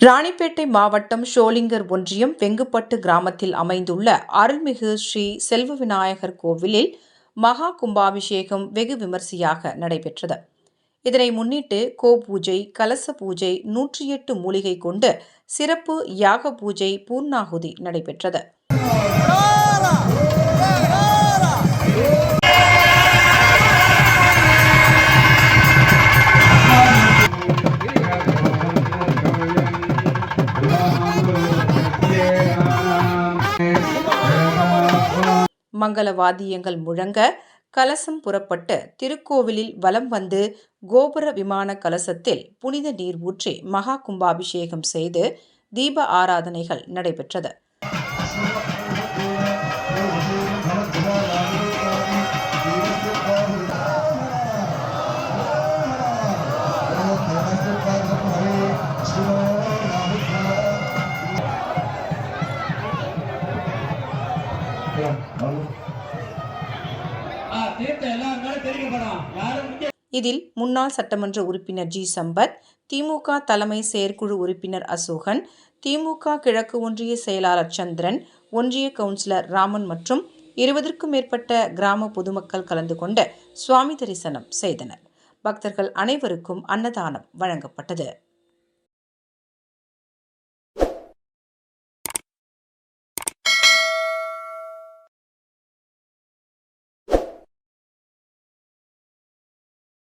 ராணிப்பேட்டை மாவட்டம் ஷோலிங்கர் ஒன்றியம் வெங்குப்பட்டு கிராமத்தில் அமைந்துள்ள அருள்மிகு ஸ்ரீ செல்வ விநாயகர் கோவிலில் மகா கும்பாபிஷேகம் வெகு விமரிசையாக நடைபெற்றது. இதனை முன்னிட்டு கோபூஜை, கலச பூஜை, 108 மூலிகை கொண்டு சிறப்பு யாக பூஜை, பூர்ணாகுதி நடைபெற்றது. மங்கள வாத்தியங்கள் முழங்க கலசம் புறப்பட்டு திருக்கோவிலில் வலம் வந்து கோபுர விமான கலசத்தில் புனித நீர் ஊற்றி மகா கும்பாபிஷேகம் செய்து தீப ஆராதனைகள் நடைபெற்றது. இதில் முன்னாள் சட்டமன்ற உறுப்பினர் ஜி. சம்பத், திமுக தலைமை செயற்குழு உறுப்பினர் அசோகன், திமுக கிழக்கு ஒன்றிய செயலாளர் சந்திரன், ஒன்றிய கவுன்சிலர் ராமன் மற்றும் 20க்கும் மேற்பட்ட கிராம பொதுமக்கள் கலந்து கொண்டு சுவாமி தரிசனம் செய்தனர். பக்தர்கள் அனைவருக்கும் அன்னதானம் வழங்கப்பட்டது.